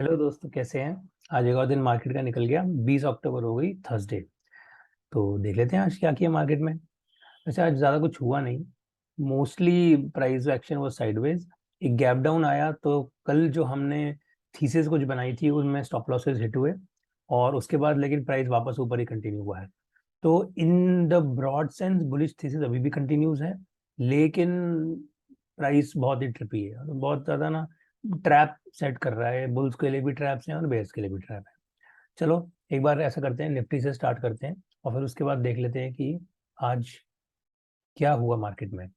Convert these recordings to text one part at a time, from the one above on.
Hello दोस्तों, कैसे हैं। आज एक और दिन मार्केट का निकल गया। 20 अक्टूबर हो गई, थर्सडे। तो देख लेते हैं आज क्या किया मार्केट में। वैसे आज ज़्यादा कुछ हुआ नहीं। मोस्टली प्राइस एक्शन वो साइडवेज। एक गैप डाउन आया तो कल जो हमने थीसिस कुछ बनाई थी उनमें स्टॉप लॉसेस हिट हुए। और उसके बाद लेकिन प्राइस वापस ऊपर ही कंटिन्यू हुआ है। तो in the broad sense bullish thesis अभी भी कंटिन्यूज है। लेकिन प्राइस बहुत ही ट्रिपी है और बहुत ज़्यादा ना ट्रैप सेट कर रहा है। बुल्स के लिए भी ट्रैप्स हैं और बेयर्स के लिए भी ट्रैप है। चलो एक बार ऐसा करते हैं, निफ्टी से स्टार्ट करते हैं और फिर उसके बाद देख लेते हैं कि आज क्या हुआ मार्केट में।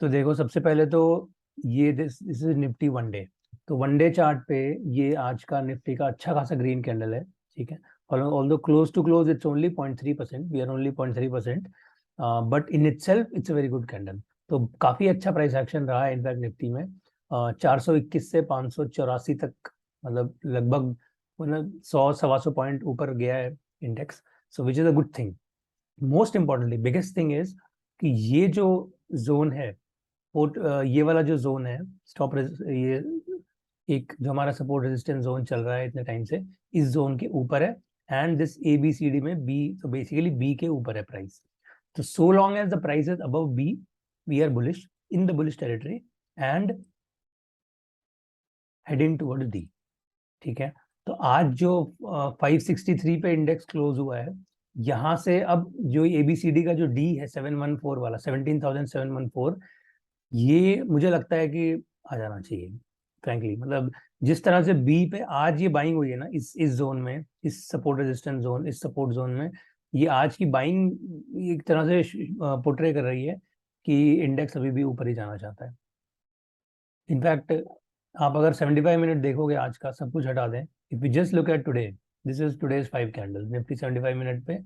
तो देखो, सबसे पहले तो ये this is Nifty one day. तो वन डे चार्ट पे ये आज का निफ्टी का अच्छा खासा ग्रीन कैंडल है। ठीक है। और although close to close it's only 0.3%, we are only 0.3%, but in itself it's a very good candle. तो काफी अच्छा प्राइस एक्शन रहा है इनफैक्ट निफ्टी में। 421 से 584 तक, मतलब लगभग मतलब 100 सवा 100 पॉइंट ऊपर गया है index. So which is a good thing. Most importantly biggest thing is कि ये जो जोन है, ये वाला जो जोन है, ये एक जो हमारा सपोर्ट रेजिस्टेंस जोन चल रहा है इतने टाइम से, इस जोन के ऊपर है। And this A B C D में बी, तो बेसिकली बी के ऊपर है प्राइस। तो so long as the price is above B, we are bullish, in the bullish territory and heading towards D. ठीक है। तो आज जो 563 पे इंडेक्स क्लोज हुआ है, यहाँ से अब जो एबीसीडी का जो डी है 714 वाला, 17,714, ये मुझे लगता है कि आ जाना चाहिए फ्रैंकली। मतलब जिस तरह से बी पे आज ये बाइंग हुई है ना, इस जोन में, इस सपोर्ट रेजिस्टेंस जोन, इस सपोर्ट जोन में, ये आज की बाइंग एक तरह से पोर्ट्रे कर रही है कि इंडेक्स अभी भी ऊपर ही जाना चाहता है। इनफैक्ट आप अगर 75 मिनट देखोगे, आज का सब कुछ हटा दें, if you just look at today, this is today's 5 candles, Nifty 75 minute पे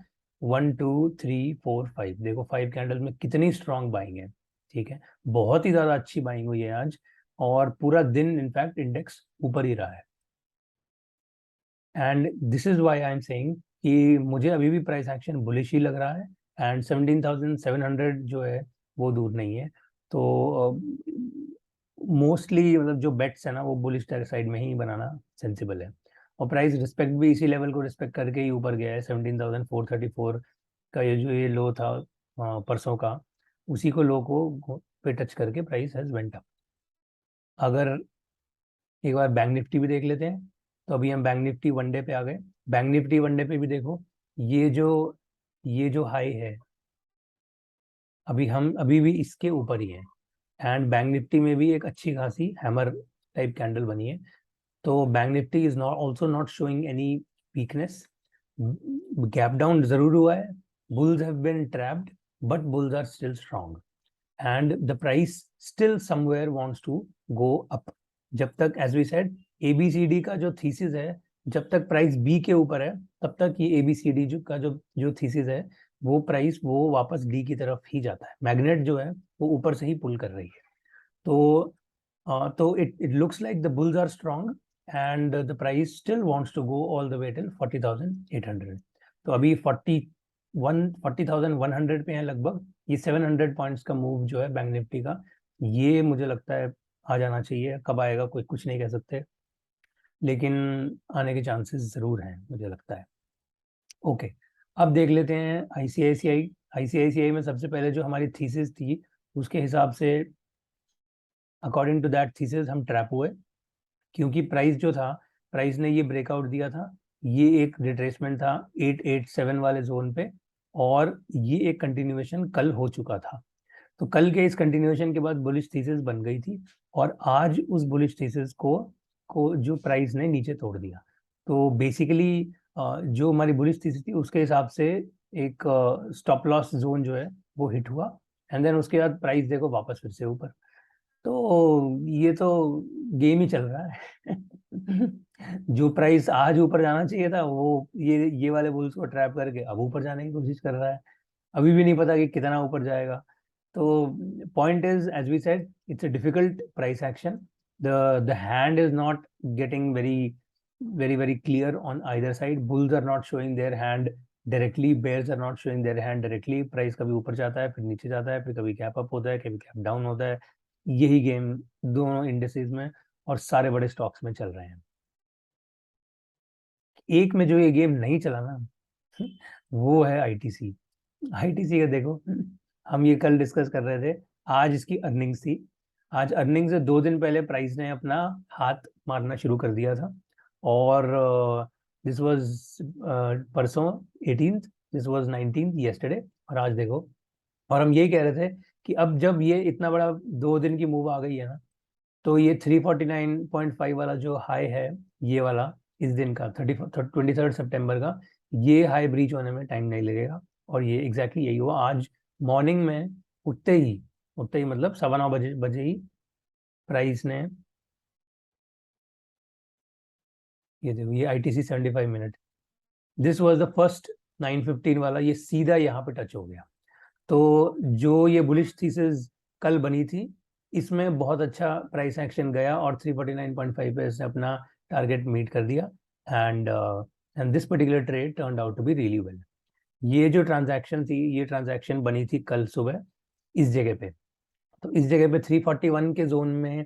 1 2 3 4 5, देखो 5 कैंडल्स में कितनी स्ट्रांग बाइंग है। ठीक है। बहुत ही ज्यादा अच्छी बाइंग हुई है आज। और पूरा दिन इनफैक्ट इंडेक्स ऊपर ही रहा है। And this is why I am saying कि मुझे अभी भी प्राइस एक्शन बुलिश ही लग रहा है। एंड 17,700 जो है वो दूर नहीं है। तो मोस्टली मतलब जो बेट्स है ना, वो बुलिश साइड में ही बनाना सेंसिबल है। और प्राइस रिस्पेक्ट भी इसी लेवल को रिस्पेक्ट करके ही ऊपर गया है। 17,434 का ये जो ये लो था परसों का, उसी को लो को पे टच करके प्राइस हैज वेंट अप। अगर एक बार बैंक निफ्टी भी देख लेते हैं, तो अभी हम बैंक निफ्टी वनडे पे आ गए। बैंक निफ्टी वनडे पे भी देखो, ये जो ये जो हाई है, अभी हम अभी भी इसके ऊपर ही है। एंड बैंक निफ्टी में भी एक अच्छी खासी हैमर टाइप कैंडल बनी है। तो bank Nifty is not also not showing any weakness. Gap down जरूर हुआ है, bulls have been trapped, but bulls are still strong and the price still somewhere wants to go up. जब तक, as we said, ABCD का जो thesis है, जब तक प्राइस बी के ऊपर है, तब तक ये एबीसीडी जो का जो जो थीसिस है, वो प्राइस वो वापस डी की तरफ ही जाता है। मैग्नेट जो है वो ऊपर से ही पुल कर रही है। तो तो it looks like the bulls are strong and the price still wants to go all the way till 40,800। तो अभी 40,100 पे है लगभग। ये 700 पॉइंट्स का मूव जो है बैंक निफ्टी का, ये मुझे लगता है आ जाना चाहिए। कब आएगा कोई कुछ नहीं कह सकते, लेकिन आने के चांसेस जरूर हैं मुझे लगता है। ओके। अब देख लेते हैं आईसीआईसीआई। आईसीआईसीआई में सबसे पहले जो हमारी थीसिस थी, उसके हिसाब से अकॉर्डिंग टू दैट थीसिस हम ट्रैप हुए। क्योंकि प्राइस जो था, प्राइस ने ये ब्रेकआउट दिया था, ये एक रिट्रेसमेंट था 887 वाले जोन पे। और ये एक कंटिन्यूएशन कल हो चुका था। तो कल के इस कंटिन्यूएशन के बाद बुलिश थीसिस बन गई थी। और आज उस बुलिश थीसिस को जो प्राइस ने नीचे तोड़ दिया। तो बेसिकली जो हमारी बुलिश थीसिस थी उसके हिसाब से एक स्टॉप लॉस जोन जो है वो हिट हुआ। एंड देन उसके बाद प्राइस देखो वापस फिर से ऊपर। तो ये तो गेम ही चल रहा है। जो प्राइस आज ऊपर जाना चाहिए था, वो ये वाले बुल्स को ट्रैप करके अब ऊपर जाने की कोशिश कर रहा है। अभी भी नहीं पता कि कितना ऊपर जाएगा। तो point is, as we said, it's a difficult price action. The hand is not getting very very very clear on either side. Bulls are not showing their hand directly, bears are not showing their hand directly. Price कभी ऊपर जाता है, फिर नीचे जाता है, फिर कभी गैप अप होता है, कभी गैप डाउन होता है। यही गेम दोनों इंडिसेस में और सारे बड़े स्टॉक्स में चल रहे हैं। एक में जो ये गेम नहीं चला ना वो है आईटीसी। आईटीसी का देखो, हम ये कल डिस्कस कर रहे थे, आज इसकी अर्निंग्स थी। आज अर्निंग से 2 दिन पहले प्राइस ने अपना हाथ मारना शुरू कर दिया था। और दिस वाज परसों 18th, this was 19th yesterday, और आज देखो। और हम यही कह रहे थे कि अब जब ये इतना बड़ा 2 दिन की मूव आ गई है ना, तो ये 349.5 वाला जो हाई है, ये वाला इस दिन का 23 सितंबर का, ये हाई ब्रीच होने में टाइम नहीं लगेगा। और ये एग्जैक्टली यही हुआ आज मॉर्निंग में। उठते ही मतलब 9:15 बजे ही प्राइस ने, ये देखो ये ITC 75 minute, this was the first 9:15 वाला, ये सीधा यहाँ पे टच हो गया। तो जो ये बुलिश थीसिस कल बनी थी, इसमें बहुत अच्छा प्राइस एक्शन गया और 349.5 पे इसने अपना टारगेट मीट कर दिया। And and this particular trade turned out to be really well. ये जो ट्रांजैक्शन थी, ये ट्रांजैक्शन बनी थी कल सुबह इस जगह पे। तो इस जगह पे 341 के जोन में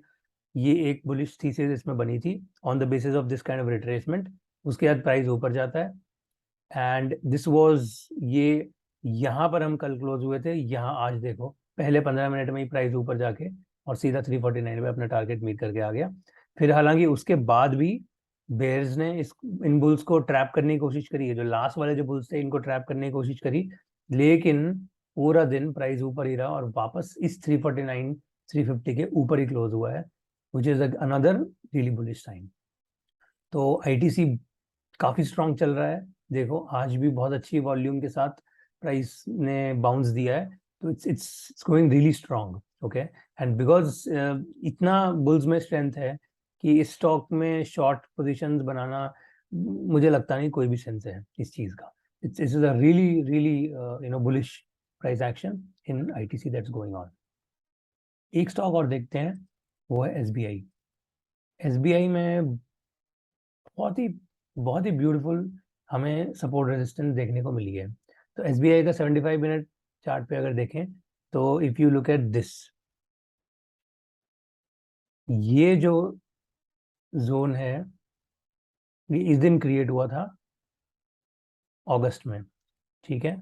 ये एक बुलिश थीसिस इसमें बनी थी on the basis of this kind of retracement. उसके बाद प्राइस ऊपर जाता है, एंड दिस वाज ये, यहाँ पर हम कल क्लोज हुए थे। यहाँ आज देखो पहले 15 मिनट में ही प्राइस ऊपर जाके और सीधा 349 पे अपना टारगेट मीट करके आ गया। फिर हालांकि उसके बाद भी बेयर्स ने इन बुल्स को ट्रैप करने की कोशिश करी है, जो लास्ट वाले जो बुल्स थे इनको ट्रैप करने की कोशिश करी, लेकिन पूरा दिन प्राइस ऊपर ही रहा और वापस इस 349 350 के ऊपर ही क्लोज हुआ है, which is another really bullish sign. तो आईटीसी काफी स्ट्रांग चल रहा है। देखो आज भी बहुत अच्छी वॉल्यूम के साथ प्राइस ने बाउंस दिया है, तो it's going really strong. Okay, and because इतना बुल्स में स्ट्रेंथ है कि इस स्टॉक में शॉर्ट पोजीशंस बनाना मुझे लगता नहीं कोई भी सेंस है इस चीज का। It's is a really really bullish price action in ITC that's going on. एक स्टॉक और देखते हैं, वो है एसबीआई। एसबीआई में बहुत ही ब्यूटीफुल हमें सपोर्ट रेजिस्टेंस देखने को मिली है। तो एसबीआई का 75 मिनट चार्ट पे अगर देखें, तो if you look at this, ये जो जोन है, ये इस दिन क्रिएट हुआ था अगस्त में। ठीक है,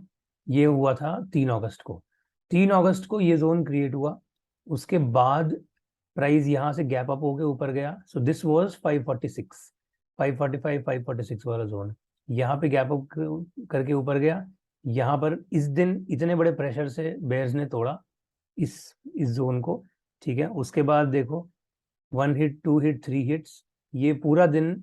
ये हुआ था 3 अगस्त को। 3 अगस्त को ये जोन क्रिएट हुआ। उसके बाद प्राइस यहाँ से गैप अप होके ऊपर गया। सो दिस वाज 546, 545, 546 वाला जोन। यहाँ पे गैप अप करके ऊपर गया। यहाँ पर इस दिन इतने बड़े प्रेशर से बेयर्स ने तोड़ा इस जोन को। ठीक है, उसके बाद देखो 1 हिट, 2 हिट, 3 हिट्स, ये पूरा दिन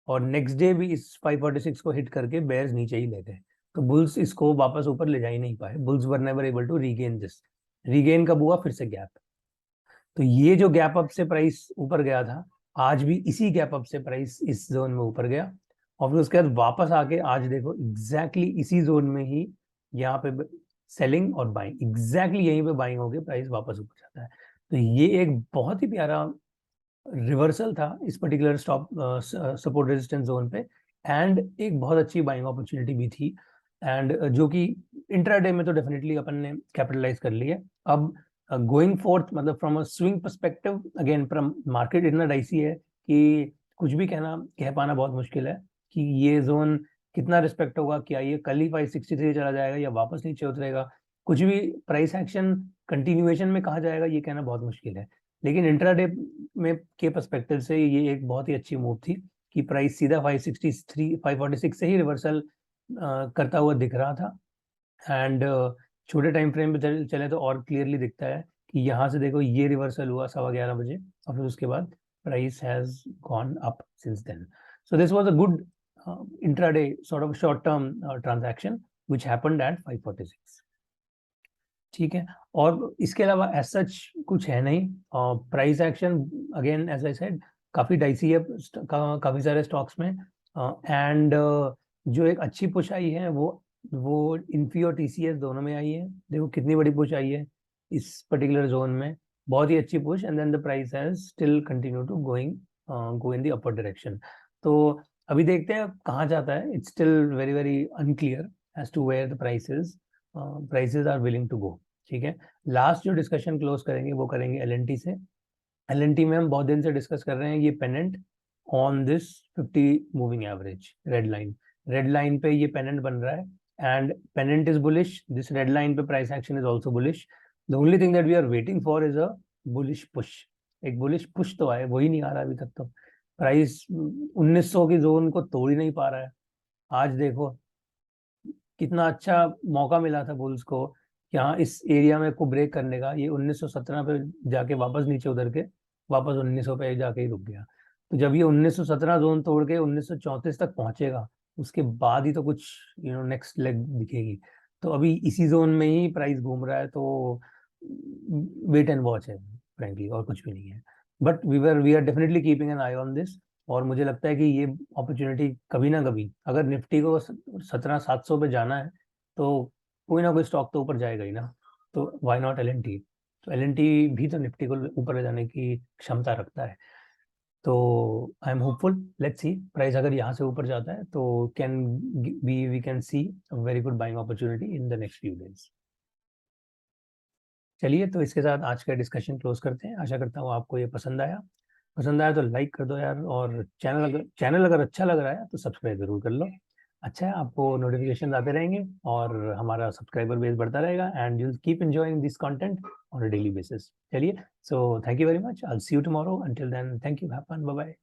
और नेक्स्ट डे भी इस 546 को हिट करके बेयर्स नीचे ही ले गए। तो बुल्स इसको वापस ऊपर ले जा ही नहीं पाए। Bulls were never able to regain this. Regain कब हुआ? फिर से गैप। तो ये जो गैप अप से प्राइस ऊपर गया था, आज भी इसी गैप अप से प्राइस इस जोन में ऊपर गया, और फिर उसके बाद वापस आके आज देखो एग्जैक्टली इसी जोन में ही यहाँ पे सेलिंग और बाइंग, एग्जैक्टली यहीं पे बाइंग होके प्राइस वापस ऊपर जाता है। तो ये एक बहुत ही प्यारा रिवर्सल था इस particular stop support resistance zone पे, एंड एक बहुत अच्छी बाइंग अपॉर्चुनिटी भी थी, एंड जो कि इंट्राडे में तो डेफिनेटली अपन ने कैपिटलाइज कर ली है। अब गोइंग फोर्थ, मतलब from a swing perspective, again from market इतना डाइसी है कि कुछ भी कह पाना बहुत मुश्किल है कि ये जोन कितना रिस्पेक्ट होगा। क्या ये कल ही 563 चला जाएगा या वापस नीचे उतरेगा? कुछ भी प्राइस एक्शन कंटिन्यूएशन में कहा जाएगा ये कहना बहुत मुश्किल है। लेकिन इंट्राडे में के पर्सपेक्टिव से ये एक बहुत ही अच्छी मूव थी कि प्राइस सीधा 563 546 से ही रिवर्सल करता हुआ दिख रहा था। एंड छोटे टाइम फ्रेम पे चले तो और क्लियरली दिखता है कि यहाँ से देखो ये रिवर्सल हुआ 11:15 बजे, और फिर उसके बाद price has gone up since then. So this was a good intraday sort of short term transaction which happened at 546। ठीक है, और इसके अलावा एज सच कुछ है नहीं। Price action again as I said काफी डाइसी है काफी सारे स्टॉक्स में। एंड जो एक अच्छी पुश आई है वो इन्फी और टीसीएस दोनों में आई है। देखो कितनी बड़ी पुश आई है इस पर्टिकुलर जोन में, बहुत ही अच्छी push, and then the price has still continue to go in the upper direction. तो अभी देखते हैं कहाँ जाता है। It's still very very unclear as to where the prices are willing to go. ठीक है, लास्ट जो डिस्कशन क्लोज करेंगे वो करेंगे एलएनटी से। LNT में हम बहुत दिन से डिस्कस कर रहे हैं ये pennant on this 50 moving average red line पे ये पेनेंट बन रहा है and pennant is bullish, this red line पे price action is also bullish. The only thing that we are waiting for is a bullish push, एक bullish push तो आए, वही नहीं आ रहा अभी तक। तो प्राइस 1900 की जोन को तोड़ ही नहीं पा रहा है। आज देखो कितना अच्छा मौका मिला था बुल्स को कि हाँ इस एरिया में को ब्रेक करने का, ये 1917 पे जाके वापस नीचे उतर के वापस 1900 पे जाके ही रुक गया। तो जब ये 1917 जोन तोड़ के 1934 तक पहुंचेगा उसके बाद ही तो कुछ नेक्स्ट लेग दिखेगी। तो अभी इसी जोन में ही प्राइस घूम रहा है, तो वेट एंड वॉच है फ्रेंकली, और कुछ भी नहीं है। But we are definitely keeping an eye on this, और मुझे लगता है कि ये अपॉर्चुनिटी कभी ना कभी, अगर निफ्टी को 17,700 पे जाना है तो कोई ना कोई स्टॉक तो ऊपर जाएगा ही ना। तो व्हाई नॉट LNT? तो LNT भी तो निफ्टी को ऊपर ले जाने की क्षमता रखता है। तो I am hopeful, let's see price अगर यहाँ से ऊपर जाता है तो can we can see very good buying opportunity in the next few days. चलिए, तो इसके साथ आज का डिस्कशन क्लोज करते हैं। आशा करता हूँ आपको ये पसंद आया तो लाइक कर दो यार, और चैनल अगर अच्छा लग रहा है तो सब्सक्राइब जरूर कर लो। अच्छा है, आपको नोटिफिकेशन आते रहेंगे और हमारा सब्सक्राइबर बेस बढ़ता रहेगा and you keep enjoying this content on a daily basis. चलिए, so thank you very much, I will see you tomorrow, until then thank you, have fun, bye bye.